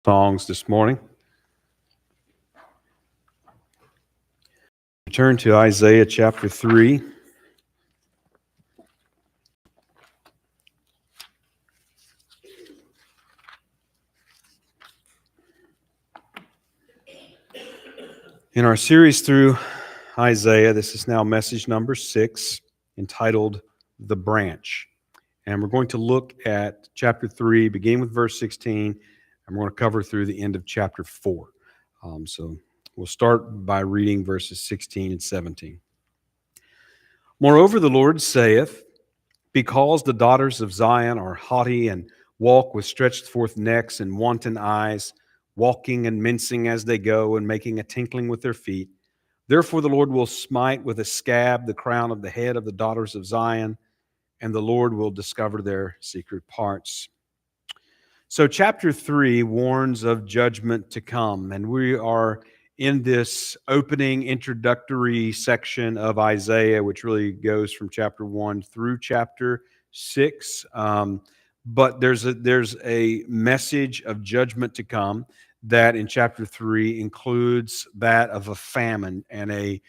Songs this morning. Turn to Isaiah chapter 3. In our series through Isaiah, this is now message number 6, entitled The Branch. And we're going to look at chapter 3, beginning with verse 16, and we're going to cover through the end of chapter 4. So we'll start by reading verses 16 and 17. Moreover, the Lord saith, because the daughters of Zion are haughty and walk with stretched forth necks and wanton eyes, walking and mincing as they go and making a tinkling with their feet, therefore the Lord will smite with a scab the crown of the head of the daughters of Zion, and the Lord will discover their secret parts. So chapter 3 warns of judgment to come, and we are in this opening introductory section of Isaiah, which really goes from chapter 1 through chapter 6. But there's a message of judgment to come that in chapter 3 includes that of a famine and a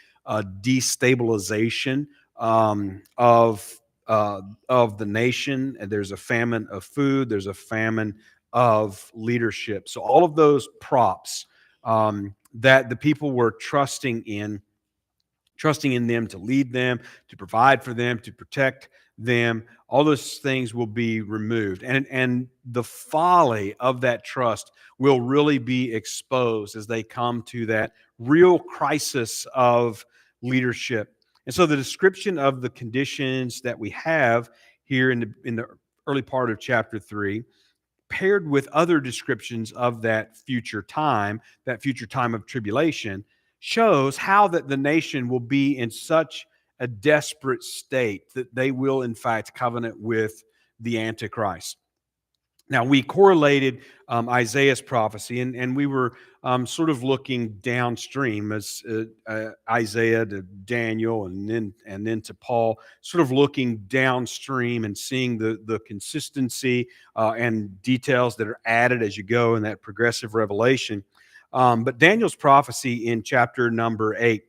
destabilization of the nation. And there's a famine of food. There's a famine of leadership. So all of those props that the people were trusting in them to lead them, to provide for them, to protect them, all those things will be removed. And the folly of that trust will really be exposed as they come to that real crisis of leadership. And so the description of the conditions that we have here in the early part of chapter 3, paired with other descriptions of that future time of tribulation, shows how that the nation will be in such a desperate state that they will in fact covenant with the Antichrist. Now, we correlated Isaiah's prophecy, and we were sort of looking downstream as Isaiah to Daniel and then to Paul, sort of looking downstream and seeing the consistency and details that are added as you go in that progressive revelation. But Daniel's prophecy in chapter number 8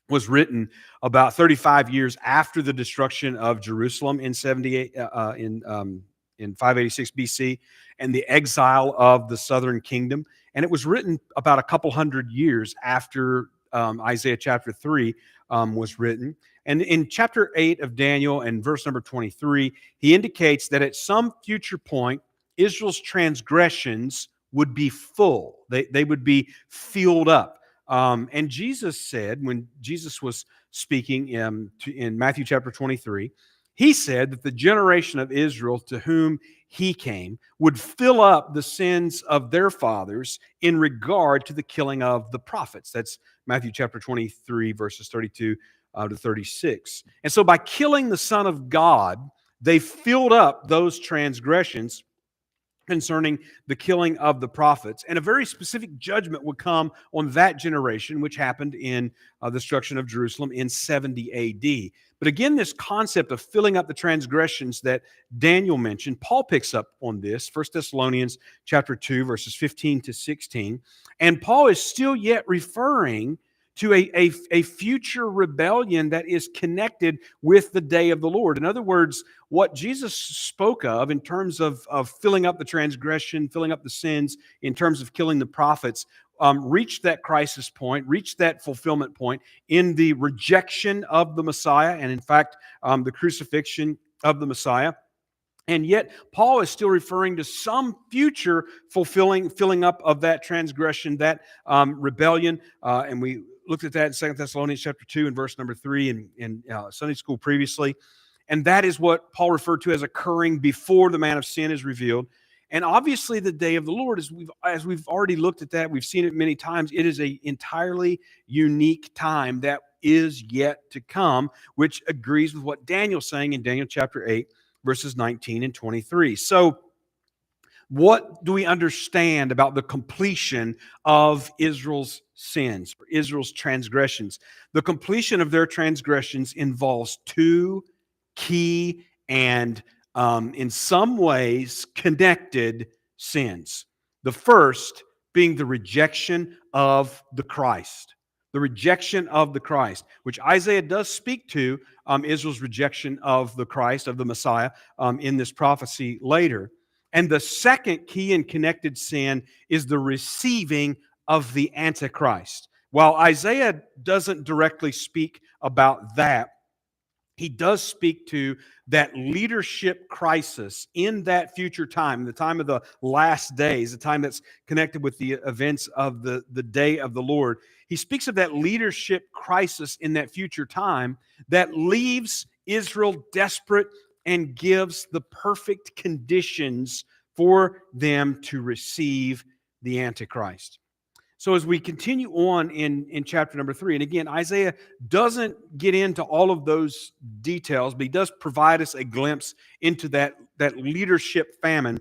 was written about 35 years after the destruction of Jerusalem in 586 BC and the exile of the southern kingdom. And it was written about a couple hundred years after Isaiah chapter 3 was written. And in chapter 8 of Daniel and verse number 23, he indicates that at some future point, Israel's transgressions would be full. They would be filled up. And Jesus said, when Jesus was speaking in Matthew chapter 23, he said that the generation of Israel to whom he came would fill up the sins of their fathers in regard to the killing of the prophets. That's Matthew chapter 23, verses 32 to 36. And so by killing the Son of God, they filled up those transgressions concerning the killing of the prophets. And a very specific judgment would come on that generation, which happened in the destruction of Jerusalem in 70 AD. But again, this concept of filling up the transgressions that Daniel mentioned, Paul picks up on this, 1 Thessalonians chapter 2, verses 15 to 16. And Paul is still yet referring to a future rebellion that is connected with the day of the Lord. In other words, what Jesus spoke of in terms of filling up the transgression, filling up the sins, in terms of killing the prophets, reached that crisis point, reached that fulfillment point in the rejection of the Messiah, and in fact, the crucifixion of the Messiah. And yet, Paul is still referring to some future filling up of that transgression, that rebellion. And we looked at that in 2 Thessalonians chapter 2 and verse number 3 in Sunday school previously. And that is what Paul referred to as occurring before the man of sin is revealed. And obviously the day of the Lord, as we've already looked at that, we've seen it many times, it is an entirely unique time that is yet to come, which agrees with what Daniel's saying in Daniel chapter 8, verses 19 and 23. So what do we understand about the completion of Israel's sins, or Israel's transgressions? The completion of their transgressions involves two key and in some ways connected sins. The first being the rejection of the Christ. The rejection of the Christ, which Isaiah does speak to Israel's rejection of the Christ, of the Messiah, in this prophecy later. And the second key and connected sin is the receiving of the Antichrist. While Isaiah doesn't directly speak about that, he does speak to that leadership crisis in that future time, the time of the last days, the time that's connected with the events of the day of the Lord. He speaks of that leadership crisis in that future time that leaves Israel desperate and gives the perfect conditions for them to receive the Antichrist. So as we continue on in chapter number 3, and again, Isaiah doesn't get into all of those details, but he does provide us a glimpse into that leadership famine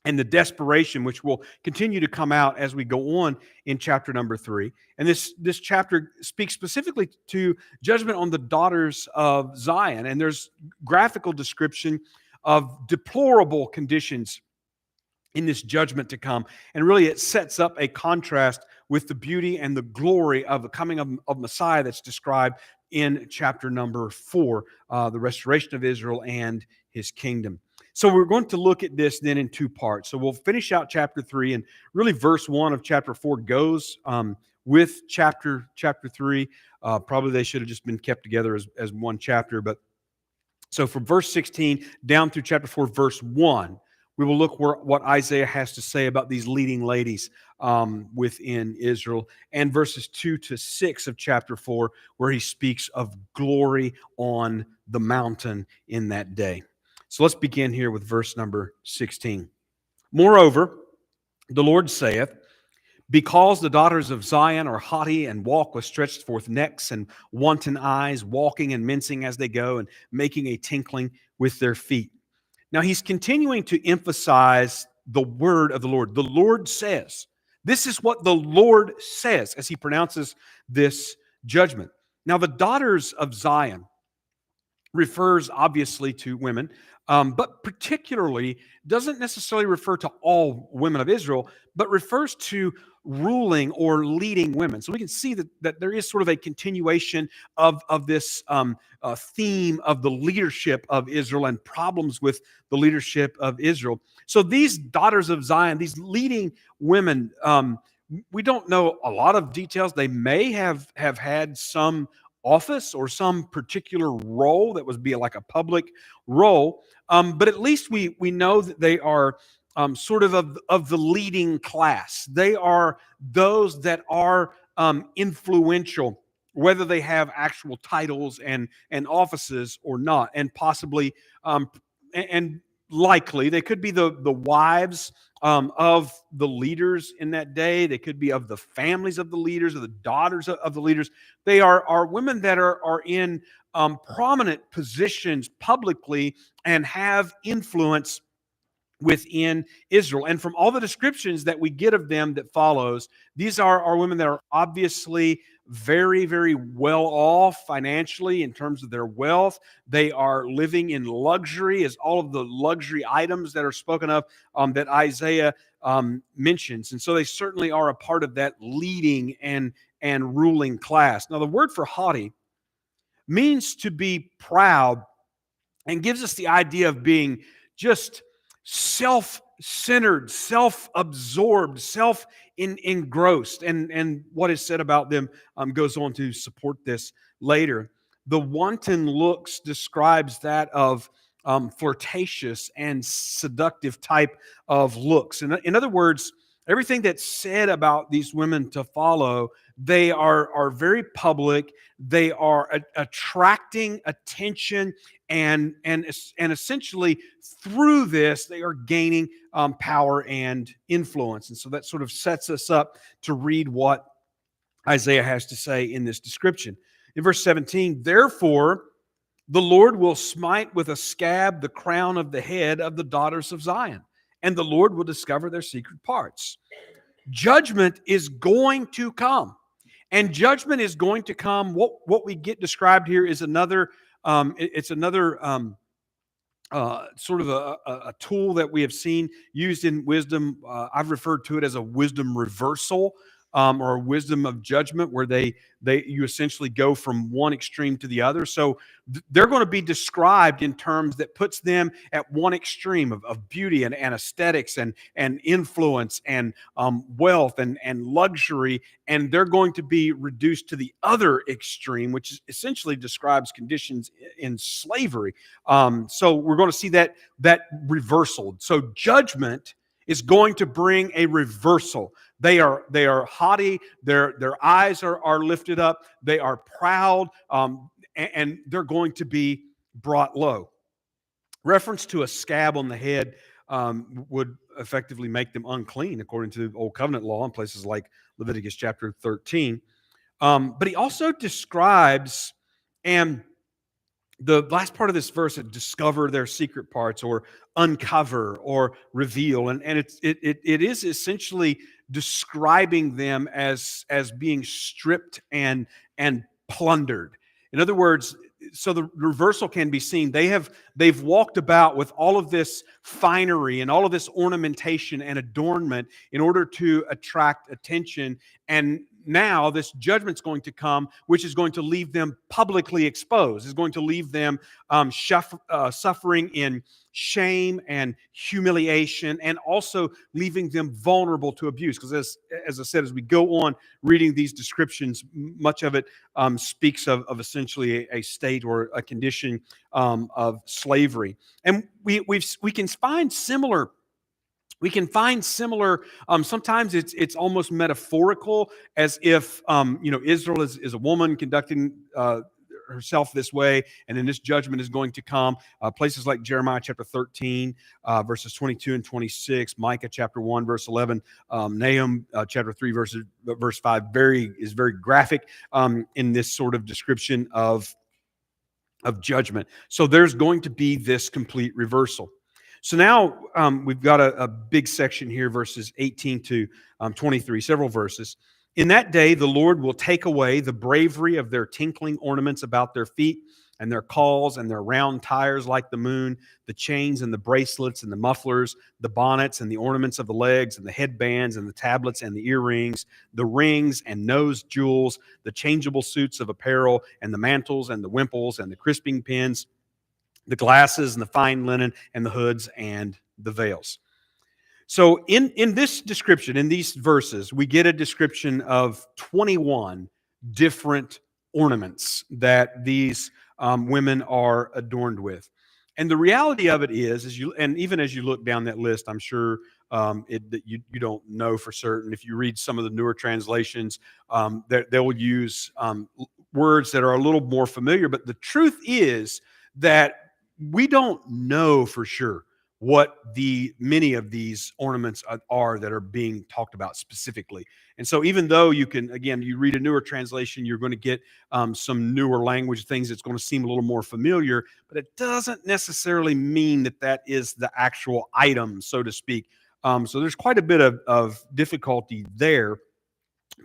and the desperation which will continue to come out as we go on in chapter number 3. And this chapter speaks specifically to judgment on the daughters of Zion, and there's graphical description of deplorable conditions in this judgment to come. And really it sets up a contrast with the beauty and the glory of the coming of Messiah that's described in chapter number 4, the restoration of Israel and his kingdom. So we're going to look at this then in two parts. So we'll finish out chapter 3, and really verse 1 of chapter 4 goes with chapter 3. Probably they should have just been kept together as one chapter. But so from verse 16 down through chapter 4, verse 1, we will look what Isaiah has to say about these leading ladies within Israel, and verses 2 to 6 of chapter 4, where he speaks of glory on the mountain in that day. So let's begin here with verse number 16. Moreover, the Lord saith, because the daughters of Zion are haughty and walk with stretched forth necks and wanton eyes, walking and mincing as they go, and making a tinkling with their feet. Now, he's continuing to emphasize the word of the Lord. The Lord says. This is what the Lord says as he pronounces this judgment. Now, the daughters of Zion refers obviously to women, but particularly doesn't necessarily refer to all women of Israel, but refers to ruling or leading women. So we can see that there is sort of a continuation of this theme of the leadership of Israel and problems with the leadership of Israel. So these daughters of Zion, these leading women, we don't know a lot of details. They may have had some office or some particular role that would be like a public role, but at least we know that they are sort of the leading class. They are those that are influential, whether they have actual titles and offices or not, and possibly and likely they could be the wives of the leaders in that day. They could be of the families of the leaders, or the daughters of the leaders. They are women that are in prominent positions publicly and have influence within Israel. And from all the descriptions that we get of them that follows, these are women that are obviously very, very well off financially in terms of their wealth. They are living in luxury, as all of the luxury items that are spoken of that Isaiah mentions. And so they certainly are a part of that leading and ruling class. Now, the word for haughty means to be proud and gives us the idea of being just self-centered, self-absorbed, self-engrossed. And what is said about them goes on to support this later. The wanton looks describes that of flirtatious and seductive type of looks. In other words, everything that's said about these women to follow, they are very public. They are attracting attention, and essentially through this, they are gaining power and influence. And so that sort of sets us up to read what Isaiah has to say in this description. In verse 17, therefore, the Lord will smite with a scab the crown of the head of the daughters of Zion, and the Lord will discover their secret parts. Judgment is going to come. And judgment is going to come. What we get described here is another sort of a tool that we have seen used in wisdom. I've referred to it as a wisdom reversal, or a wisdom of judgment, where you essentially go from one extreme to the other. So they're going to be described in terms that puts them at one extreme of beauty and aesthetics and influence and wealth and luxury, and they're going to be reduced to the other extreme, which essentially describes conditions in slavery. So we're going to see that reversal. So judgment is going to bring a reversal. They are haughty. Their eyes are lifted up. They are proud, and they're going to be brought low. Reference to a scab on the head would effectively make them unclean, according to the Old Covenant law in places like Leviticus chapter 13. But he also describes, and the last part of this verse, discover their secret parts, or uncover, or reveal, and it is essentially describing them as being stripped and plundered. In other words, so the reversal can be seen. They've walked about with all of this finery and all of this ornamentation and adornment in order to attract attention, and now this judgment's going to come, which is going to leave them publicly exposed, is going to leave them suffering in shame and humiliation, and also leaving them vulnerable to abuse. Because as I said, as we go on reading these descriptions, much of it speaks of essentially a state or a condition of slavery. And we can find similar. Sometimes it's almost metaphorical, as if Israel is a woman conducting herself this way, and then this judgment is going to come. Places like Jeremiah chapter 13, verses 22 and 26, Micah chapter 1, verse 11, Nahum chapter 3, verse 5, is very graphic in this sort of description of judgment. So there's going to be this complete reversal. So now we've got a big section here, verses 18 to 23, several verses. In that day, the Lord will take away the bravery of their tinkling ornaments about their feet, and their cauls and their round tires like the moon, the chains and the bracelets and the mufflers, the bonnets and the ornaments of the legs and the headbands and the tablets and the earrings, the rings and nose jewels, the changeable suits of apparel and the mantles and the wimples and the crisping pins, the glasses and the fine linen and the hoods and the veils. So in this description, in these verses, we get a description of 21 different ornaments that these women are adorned with. And the reality of it is even as you look down that list, I'm sure that you don't know for certain. If you read some of the newer translations, they will use words that are a little more familiar. But the truth is that we don't know for sure what many of these ornaments are that are being talked about specifically. And so even though you read a newer translation, you're going to get some newer language, things that's going to seem a little more familiar, but it doesn't necessarily mean that is the actual item, so to speak. So there's quite a bit of difficulty there.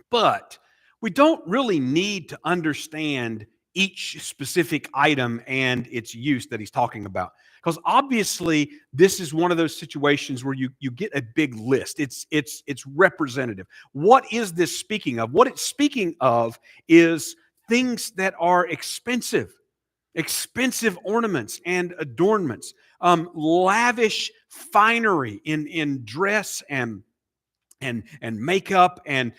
But we don't really need to understand each specific item and its use that he's talking about. Because obviously, this is one of those situations where you get a big list. It's representative. What is this speaking of? What it's speaking of is things that are expensive ornaments and adornments, lavish finery in dress and makeup and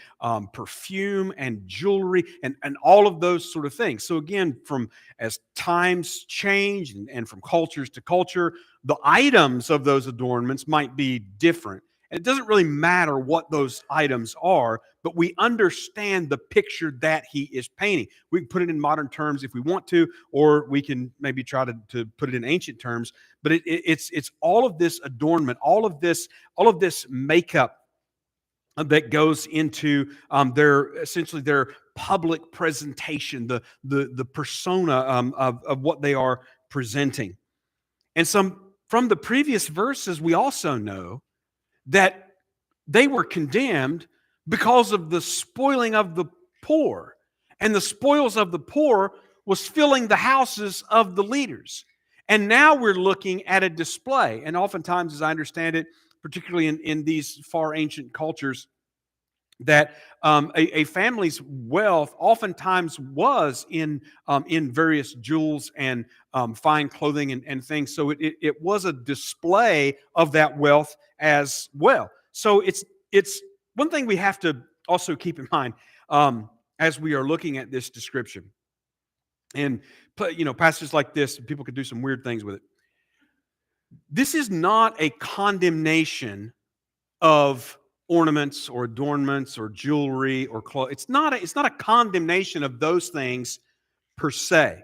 perfume and jewelry and all of those sort of things. So again, as times change and from cultures to culture, the items of those adornments might be different. And it doesn't really matter what those items are, but we understand the picture that he is painting. We can put it in modern terms if we want to, or we can maybe try to put it in ancient terms. But it's all of this adornment, all of this makeup that goes into their public presentation, the persona of what they are presenting. And from the previous verses, we also know that they were condemned because of the spoiling of the poor. And the spoils of the poor was filling the houses of the leaders. And now we're looking at a display. And oftentimes, as I understand it, particularly in these far ancient cultures, that a family's wealth oftentimes was in various jewels and fine clothing and things. So it was a display of that wealth as well. So it's one thing we have to also keep in mind as we are looking at this description. And passages like this, people could do some weird things with it. This is not a condemnation of ornaments or adornments or jewelry or clothes. It's not a condemnation of those things per se,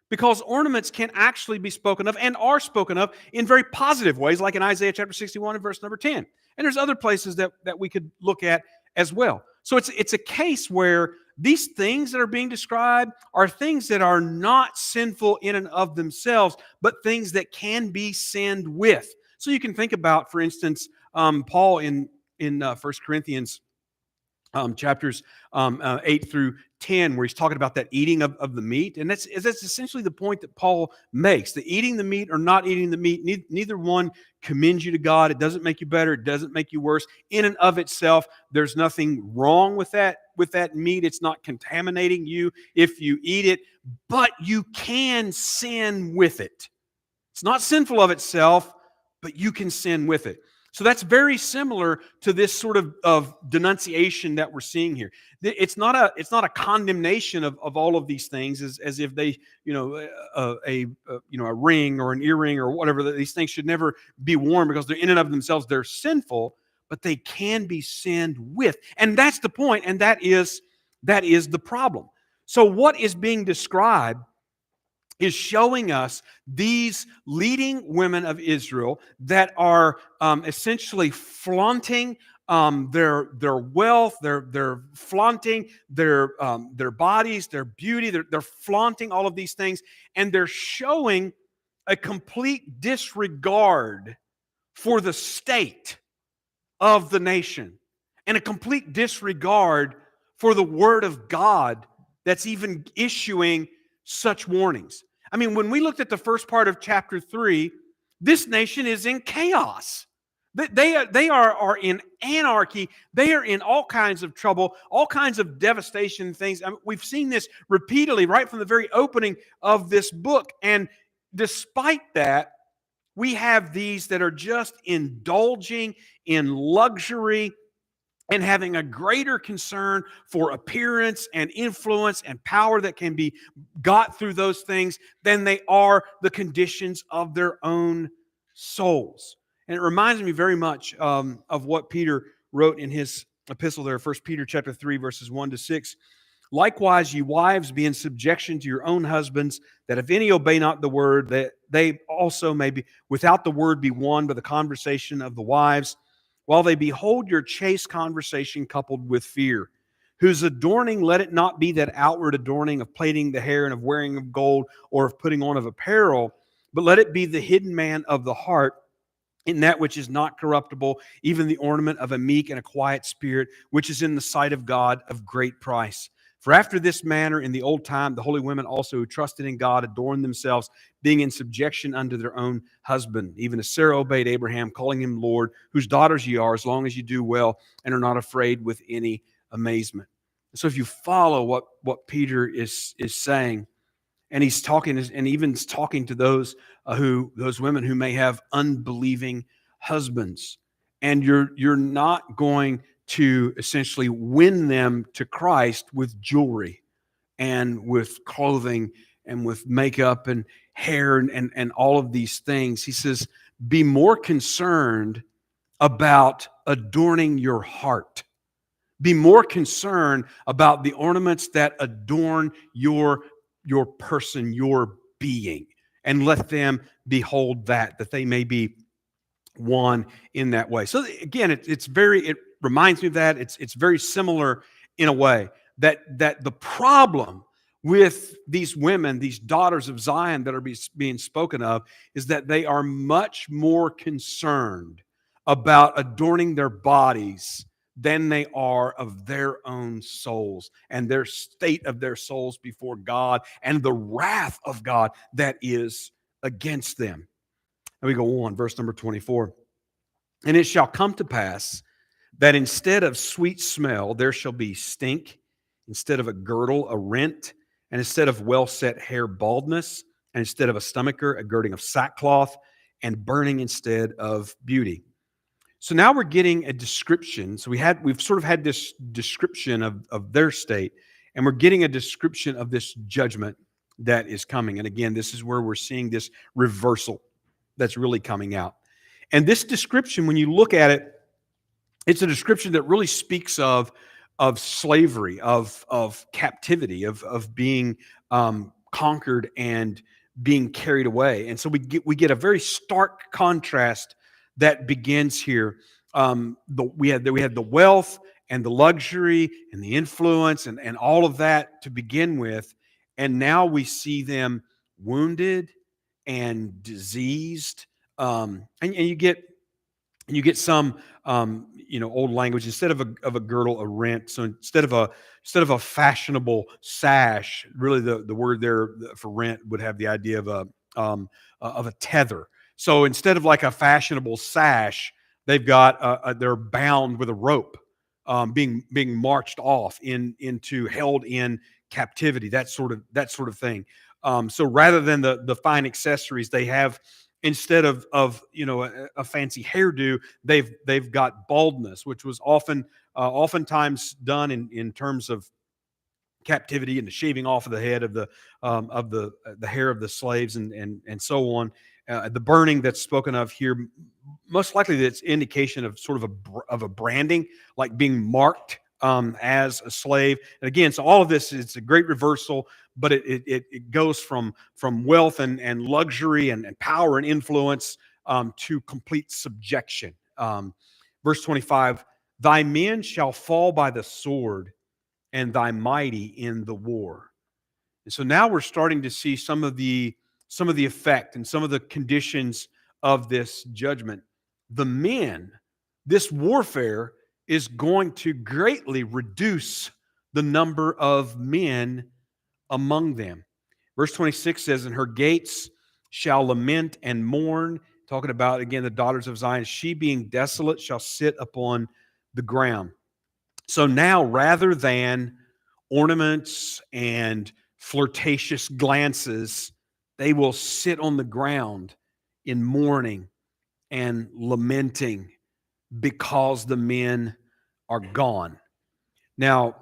because ornaments can actually be spoken of and are spoken of in very positive ways, like in Isaiah chapter 61 and verse number 10. And there's other places that we could look at as well. So it's a case where these things that are being described are things that are not sinful in and of themselves, but things that can be sinned with. So you can think about, for instance, Paul in 1 Corinthians chapters 8 through 10, where he's talking about that eating of the meat. And that's essentially the point that Paul makes. The eating the meat or not eating the meat, neither one commends you to God. It doesn't make you better. It doesn't make you worse. In and of itself, there's nothing wrong with that meat. It's not contaminating you if you eat it, but you can sin with it. It's not sinful of itself, but you can sin with it. So that's very similar to this sort of denunciation that we're seeing here. It's not a condemnation of all of these things as if they, a ring or an earring or whatever. These things should never be worn because they're in and of themselves, they're sinful, but they can be sinned with. And that's the point, and that is the problem. So what is being described is showing us these leading women of Israel that are essentially flaunting their wealth, they're flaunting their bodies, their beauty, they're flaunting all of these things, and they're showing a complete disregard for the state of the nation and a complete disregard for the Word of God that's even issuing such warnings. I mean, when we looked at the first part of chapter 3, this nation is in chaos. They are in anarchy. They are in all kinds of trouble, all kinds of devastation things. I mean, we've seen this repeatedly right from the very opening of this book. And despite that, we have these that are just indulging in luxury and having a greater concern for appearance and influence and power that can be got through those things than they are the conditions of their own souls. And it reminds me very much of what Peter wrote in his epistle there, 1 Peter chapter 3, verses 1 to 6. Likewise, ye wives, be in subjection to your own husbands, that if any obey not the word, that they also may be without the word be won by the conversation of the wives, while they behold your chaste conversation coupled with fear, whose adorning let it not be that outward adorning of plaiting the hair and of wearing of gold or of putting on of apparel, but let it be the hidden man of the heart, in that which is not corruptible, even the ornament of a meek and a quiet spirit, which is in the sight of God of great price. For after this manner in the old time, the holy women also who trusted in God adorned themselves, being in subjection unto their own husband, even as Sarah obeyed Abraham, calling him Lord, whose daughters ye are, as long as you do well and are not afraid with any amazement. So if you follow what Peter is saying, and he's talking, and even talking to those women who may have unbelieving husbands, and you're not going to essentially win them to Christ with jewelry and with clothing and with makeup and hair and all of these things. He says, be more concerned about adorning your heart. Be more concerned about the ornaments that adorn your person, your being, and let them behold that they may be one in that way. So again, it reminds me of that. It's very similar in a way that the problem with these women, these daughters of Zion that are being spoken of, is that they are much more concerned about adorning their bodies than they are of their own souls and their state of their souls before God and the wrath of God that is against them. And we go on, verse number 24. And it shall come to pass that instead of sweet smell, there shall be stink, instead of a girdle, a rent, and instead of well-set hair, baldness, and instead of a stomacher, a girding of sackcloth, and burning instead of beauty. So now we're getting a description. So we've sort of had this description of their state, and we're getting a description of this judgment that is coming. And again, this is where we're seeing this reversal that's really coming out. And this description, when you look at it, it's a description that really speaks of slavery, of captivity, of being conquered and being carried away. And so we get a very stark contrast that begins here. We had the wealth and the luxury and the influence and all of that to begin with. And now we see them wounded and diseased. And you get some old language. Instead of a girdle, a rent. So instead of a fashionable sash, really the word there for rent would have the idea of a tether. So instead of like a fashionable sash, they've got they're bound with a rope, being marched off into held in captivity. That sort of thing. So rather than the fine accessories, they have, instead of a fancy hairdo, they've got baldness, which was oftentimes done in terms of captivity and the shaving off of the head of the hair of the slaves and so on. The burning that's spoken of here, most likely that's indication of sort of a branding, like being marked as a slave. And again, so all of this is a great reversal, but it goes from wealth and luxury and power and influence to complete subjection. Verse 25, thy men shall fall by the sword, and thy mighty in the war. And so now we're starting to see some of the effect and some of the conditions of this judgment. The men, this warfare is going to greatly reduce the number of men among them. Verse 26 says, and her gates shall lament and mourn, talking about, again, the daughters of Zion. She being desolate shall sit upon the ground. So now, rather than ornaments and flirtatious glances, they will sit on the ground in mourning and lamenting because the men are gone. Now,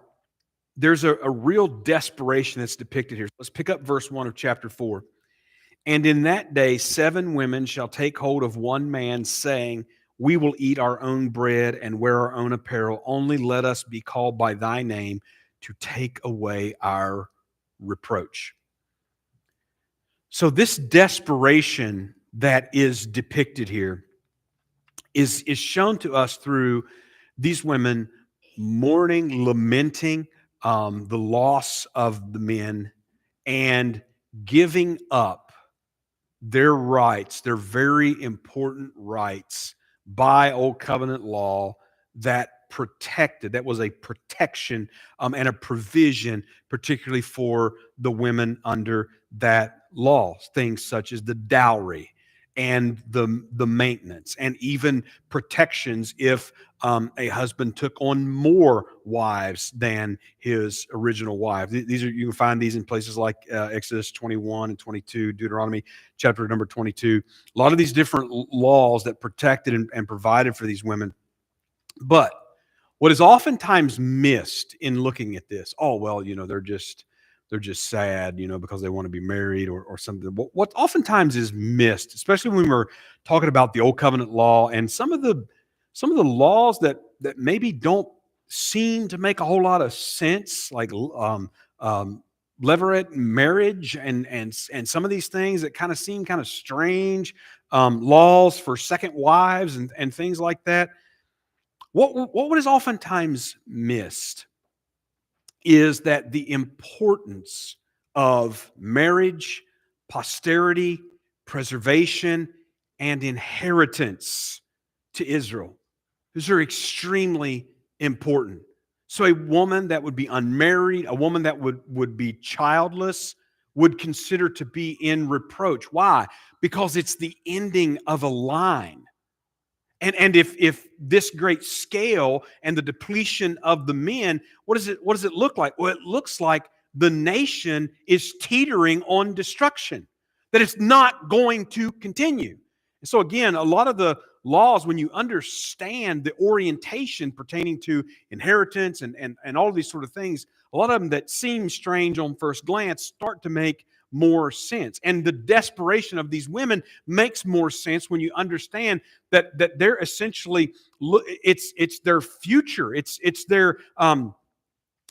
there's a real desperation that's depicted here. Let's pick up verse 1 of chapter 4. And in that day 7 women shall take hold of one man, saying, we will eat our own bread and wear our own apparel. Only let us be called by thy name to take away our reproach. So this desperation that is depicted here is shown to us through these women mourning, lamenting the loss of the men, and giving up their rights, their very important rights by Old Covenant law that was a protection and a provision, particularly for the women under that law. Things such as the dowry and the maintenance, and even protections if a husband took on more wives than his original wife. You can find these in places like Exodus 21 and 22, Deuteronomy chapter number 22. A lot of these different laws that protected and provided for these women. But what is oftentimes missed in looking at this, they're just sad, because they want to be married or something. What oftentimes is missed, especially when we're talking about the Old Covenant law and some of the laws that maybe don't seem to make a whole lot of sense, like levirate marriage and some of these things that kind of seem kind of strange, laws for second wives and things like that. What is oftentimes missed is that the importance of marriage, posterity, preservation, and inheritance to Israel. These are extremely important. So a woman that would be unmarried, a woman that would be childless, would consider to be in reproach. Why? because it's the ending of a line. And if this great scale and the depletion of the men, what does it look like? Well, it looks like the nation is teetering on destruction, that it's not going to continue. And so again, a lot of the laws, when you understand the orientation pertaining to inheritance and all of these sort of things, a lot of them that seem strange on first glance start to make more sense. And the desperation of these women makes more sense when you understand that they're essentially, it's their future, it's their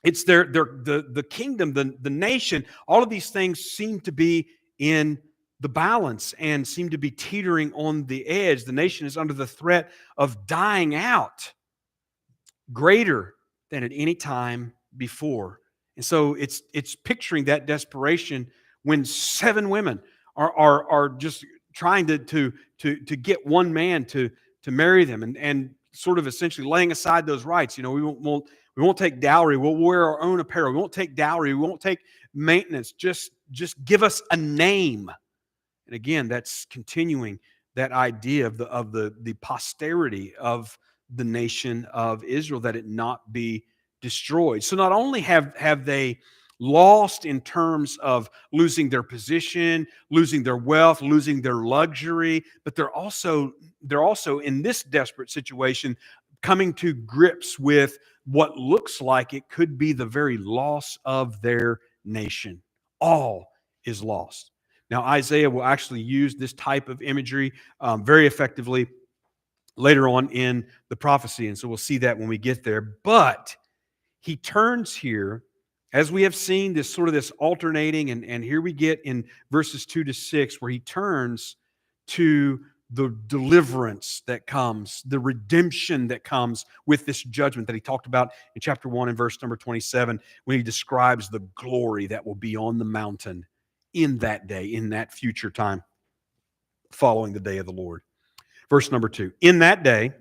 the kingdom, the nation. All of these things seem to be in the balance and seem to be teetering on the edge. The nation is under the threat of dying out greater than at any time before. And so it's picturing that desperation when 7 women are just trying to get one man to marry them, and sort of essentially laying aside those rights. We won't take dowry. We'll wear our own apparel. We won't take dowry. We won't take maintenance. Just give us a name. And again, that's continuing that idea of the posterity of the nation of Israel, that it not be destroyed. So not only have they lost in terms of losing their position, losing their wealth, losing their luxury, but they're also in this desperate situation coming to grips with what looks like it could be the very loss of their nation. All is lost. Now, Isaiah will actually use this type of imagery very effectively later on in the prophecy, and so we'll see that when we get there. But he turns here, as we have seen, this alternating, and here we get in verses 2 to 6, where he turns to the deliverance that comes, the redemption that comes with this judgment that he talked about in chapter 1 and verse number 27, when he describes the glory that will be on the mountain in that day, in that future time, following the day of the Lord. Verse number 2, in that day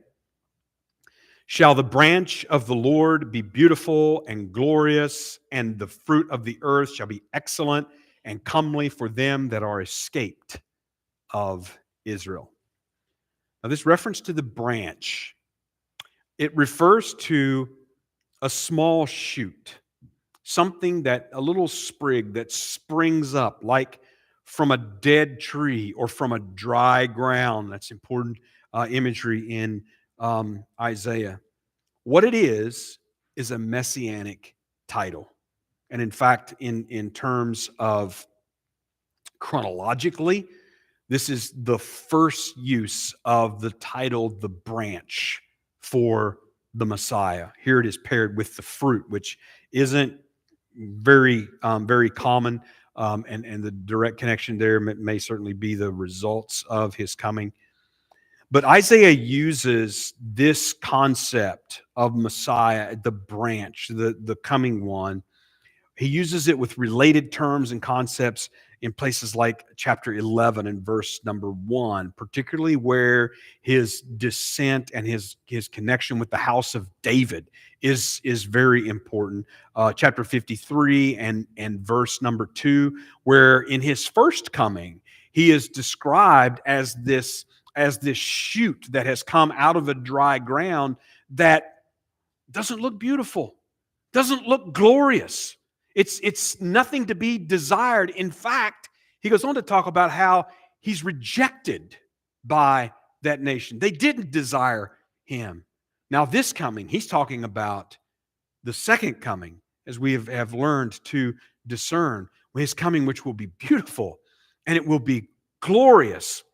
shall the branch of the Lord be beautiful and glorious, and the fruit of the earth shall be excellent and comely for them that are escaped of Israel. Now, this reference to the branch, it refers to a small shoot, something a little sprig that springs up like from a dead tree or from a dry ground. That's important imagery in Isaiah. What it is a messianic title. And in fact, in terms of chronologically, this is the first use of the title, the branch, for the Messiah. Here it is paired with the fruit, which isn't very common, and the direct connection there may certainly be the results of his coming. But Isaiah uses this concept of Messiah, the branch, the coming one. He uses it with related terms and concepts in places like chapter 11 and verse number 1, particularly where his descent and his connection with the house of David is very important. Chapter 53 and verse number 2, where in his first coming, he is described as this shoot that has come out of a dry ground that doesn't look beautiful, doesn't look glorious. It's nothing to be desired. In fact, he goes on to talk about how he's rejected by that nation. They didn't desire him. Now, this coming, he's talking about the second coming, as we have learned to discern, his coming, which will be beautiful and it will be glorious,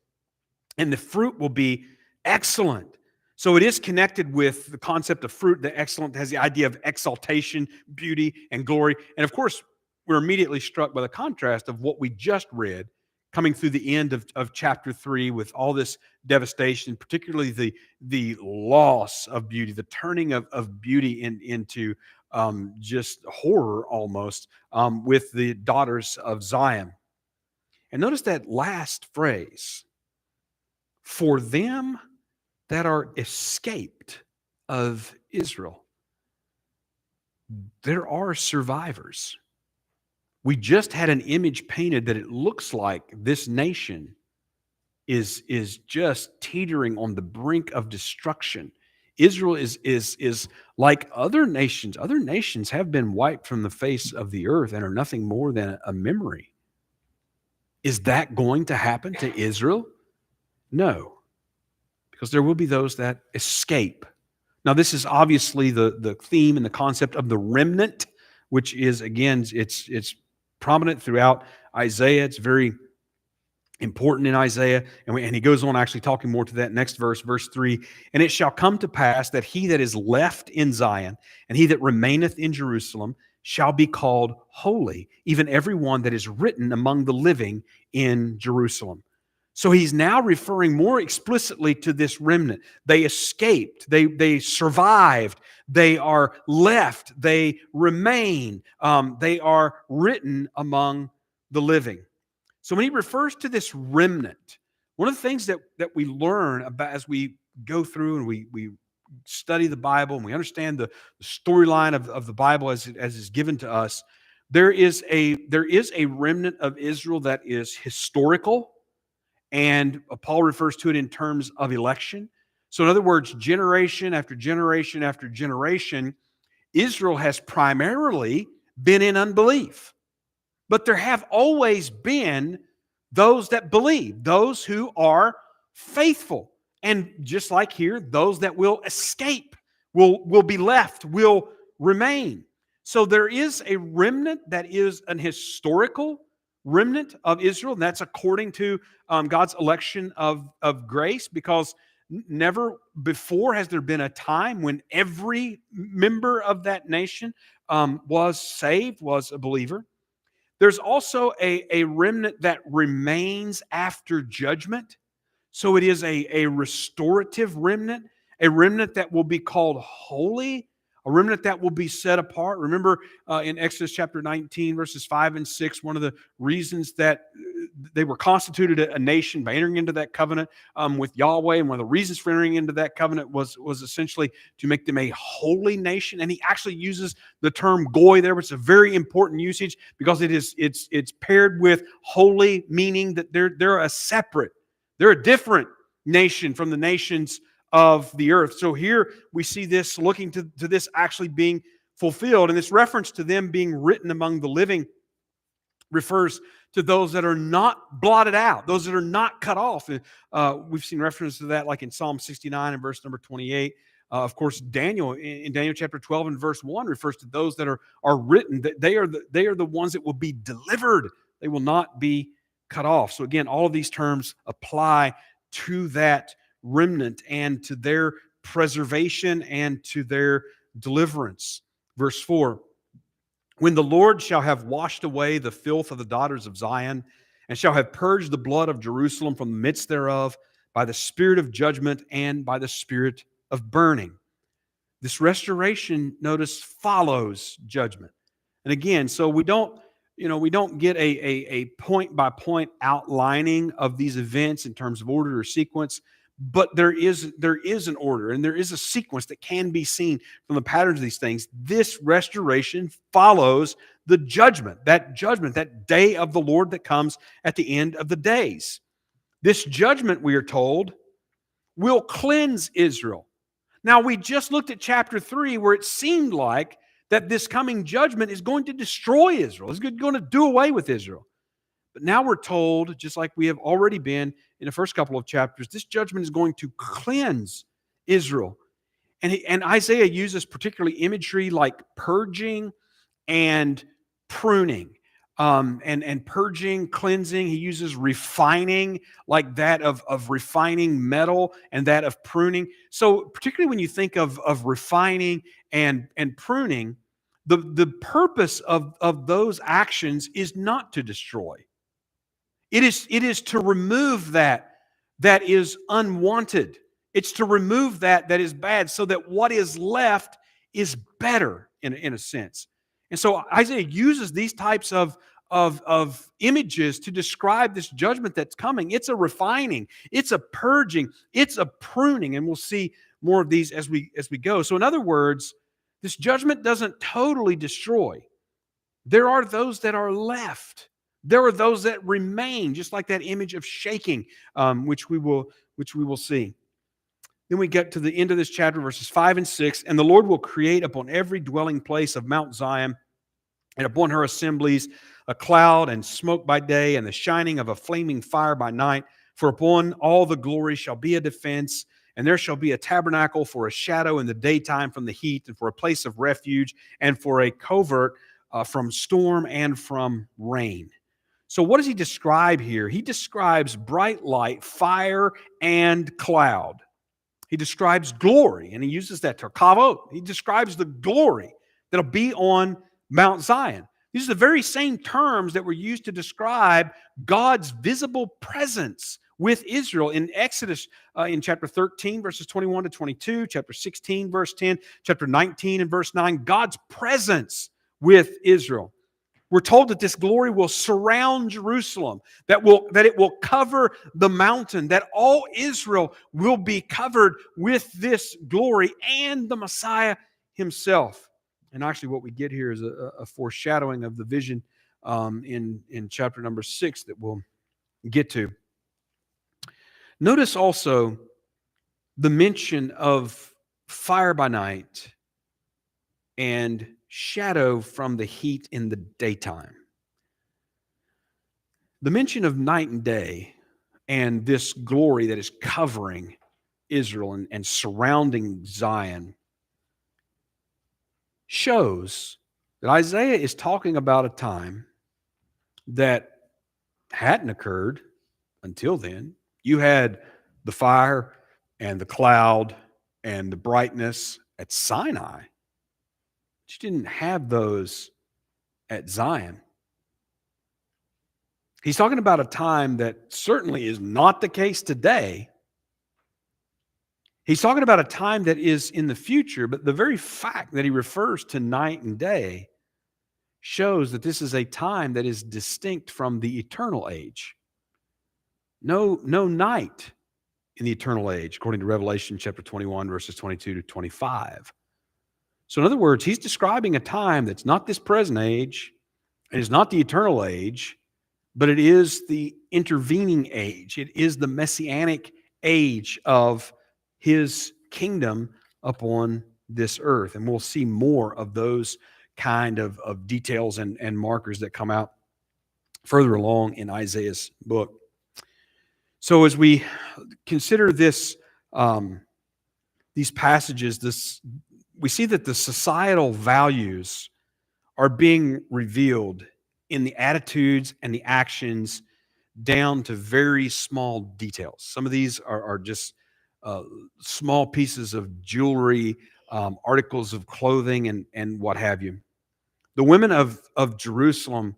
and the fruit will be excellent. So it is connected with the concept of fruit. The excellent has the idea of exaltation, beauty, and glory. And of course, we're immediately struck by the contrast of what we just read, coming through the end of chapter 3 with all this devastation, particularly the loss of beauty, the turning of beauty into just horror almost, with the daughters of Zion. And notice that last phrase, for them that are escaped of Israel. There are survivors. We just had an image painted that it looks like this nation is just teetering on the brink of destruction. Israel is like other nations. Other nations have been wiped from the face of the earth and are nothing more than a memory. Is that going to happen to Israel? No, because there will be those that escape. Now, this is obviously the theme and the concept of the remnant, which is, again, it's prominent throughout Isaiah. It's very important in Isaiah. And he goes on actually talking more to that next verse, verse 3. And it shall come to pass that he that is left in Zion and he that remaineth in Jerusalem shall be called holy, even every one that is written among the living in Jerusalem. So he's now referring more explicitly to this remnant. They escaped. They survived. They are left. They remain. They are written among the living. So when he refers to this remnant, one of the things that we learn about as we go through and we study the Bible and we understand the storyline of the Bible as is given to us, there is a remnant of Israel that is historical. And Paul refers to it in terms of election. So in other words, generation after generation after generation, Israel has primarily been in unbelief. But there have always been those that believe, those who are faithful. And just like here, those that will escape, will be left, will remain. So there is a remnant that is an historical remnant of Israel, and that's according to God's election of grace, because never before has there been a time when every member of that nation was saved, was a believer. There's also a remnant that remains after judgment. So it is a restorative remnant, a remnant that will be called holy, a remnant that will be set apart. Remember in Exodus chapter 19, verses 5 and 6, one of the reasons that they were constituted a nation by entering into that covenant with Yahweh, and one of the reasons for entering into that covenant was essentially to make them a holy nation. And he actually uses the term goy there, which is a very important usage because it's paired with holy, meaning that they're a separate, they're a different nation from the nations of the earth. So here we see this looking to this actually being fulfilled. And this reference to them being written among the living refers to those that are not blotted out, those that are not cut off. We've seen reference to that like in Psalm 69 and verse number 28. Of course, Daniel in Daniel chapter 12 and verse 1 refers to those that are written, that they are the ones that will be delivered. They will not be cut off. So again, all of these terms apply to that remnant and to their preservation and to their deliverance. Verse 4, when the Lord shall have washed away the filth of the daughters of Zion, and shall have purged the blood of Jerusalem from the midst thereof, by the spirit of judgment and by the spirit of burning. This restoration, notice, follows judgment. And again, so we don't get a point-by-point outlining of these events in terms of order or sequence, but there is an order and there is a sequence that can be seen from the patterns of these things. This restoration follows the judgment, that day of the Lord that comes at the end of the days. This judgment, we are told, will cleanse Israel. Now, we just looked at chapter 3 where it seemed like that this coming judgment is going to destroy Israel. It's going to do away with Israel. But now we're told, just like we have already been in the first couple of chapters, this judgment is going to cleanse Israel. And Isaiah uses particularly imagery like purging and pruning. And purging, cleansing. He uses refining, like that of refining metal, and that of pruning. So particularly when you think of refining and pruning, the purpose of those actions is not to destroy. It is to remove that is unwanted. It's to remove that is bad, so that what is left is better in a sense. And so Isaiah uses these types of images to describe this judgment that's coming. It's a refining, it's a purging, it's a pruning, and we'll see more of these as we go. So in other words, this judgment doesn't totally destroy. There are those that are left. There are those that remain, just like that image of shaking, which we will see. Then we get to the end of this chapter, verses 5 and 6. And the Lord will create upon every dwelling place of Mount Zion and upon her assemblies a cloud and smoke by day and the shining of a flaming fire by night. For upon all the glory shall be a defense, and there shall be a tabernacle for a shadow in the daytime from the heat, and for a place of refuge, and for a covert from storm and from rain. So what does he describe here? He describes bright light, fire, and cloud. He describes glory, and he uses that term, kavod. He describes the glory that'll be on Mount Zion. These are the very same terms that were used to describe God's visible presence with Israel in Exodus in chapter 13, verses 21 to 22, chapter 16, verse 10, chapter 19 and verse 9, God's presence with Israel. We're told that this glory will surround Jerusalem, that it will cover the mountain, that all Israel will be covered with this glory and the Messiah himself. And actually what we get here is a foreshadowing of the vision in chapter number 6 that we'll get to. Notice also the mention of fire by night and shadow from the heat in the daytime. The mention of night and day and this glory that is covering Israel and surrounding Zion shows that Isaiah is talking about a time that hadn't occurred until then. You had the fire and the cloud and the brightness at Sinai. You didn't have those at Zion. He's talking about a time that certainly is not the case today. He's talking about a time that is in the future, but the very fact that he refers to night and day shows that this is a time that is distinct from the eternal age. No night in the eternal age, according to Revelation chapter 21, verses 22 to 25. So in other words, he's describing a time that's not this present age, it is not the eternal age, but it is the intervening age. It is the messianic age of his kingdom upon this earth. And we'll see more of those kind of details and markers that come out further along in Isaiah's book. So as we consider this, these passages, we see that the societal values are being revealed in the attitudes and the actions down to very small details. Some of these are just small pieces of jewelry, articles of clothing, and what have you. The women of Jerusalem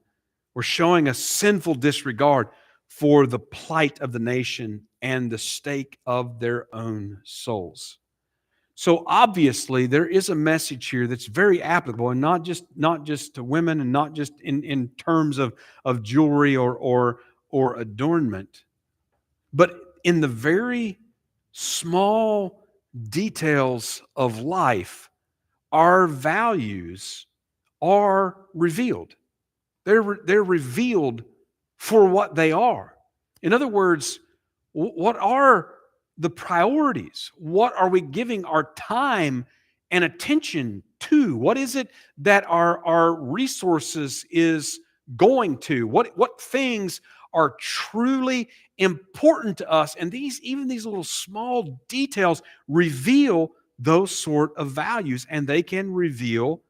were showing a sinful disregard for the plight of the nation and the stake of their own souls. So obviously there is a message here that's very applicable, and not just to women, and not just in terms of jewelry or adornment, but in the very small details of life, our values are revealed. They're revealed for what they are. In other words, what are the priorities? What are we giving our time and attention to? What is it that our resources is going to? What things are truly important to us? And even these little small details reveal those sort of values, and they can reveal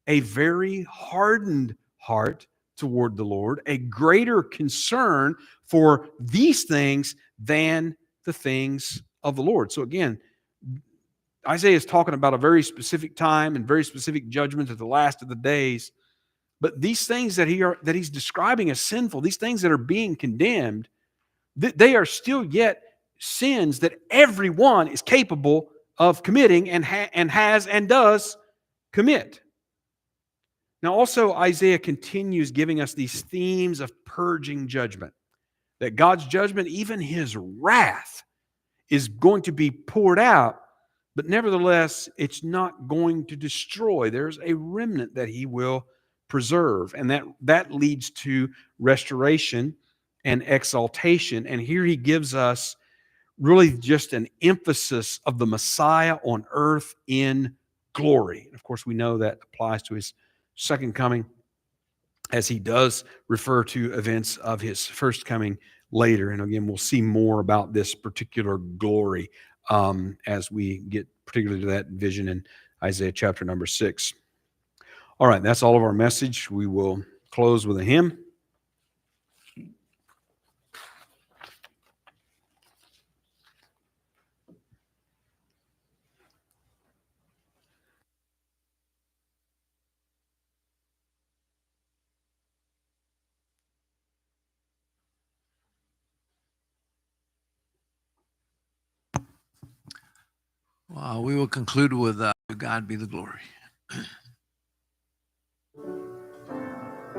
a very hardened heart toward the Lord, a greater concern for these things than the things of the Lord. So again, Isaiah is talking about a very specific time and very specific judgments at the last of the days. But these things that he's describing as sinful, these things that are being condemned, they are still yet sins that everyone is capable of committing and has and does commit. Now also Isaiah continues giving us these themes of purging judgment. That God's judgment, even his wrath, is going to be poured out, but nevertheless, it's not going to destroy. There's a remnant that he will preserve, and that leads to restoration and exaltation. And here he gives us really just an emphasis of the Messiah on earth in glory. And of course, we know that applies to his second coming, as he does refer to events of his first coming later. And again, we'll see more about this particular glory as we get particularly to that vision in Isaiah chapter number 6. All right, that's all of our message. We will close with a hymn. We will conclude with "To God be the glory."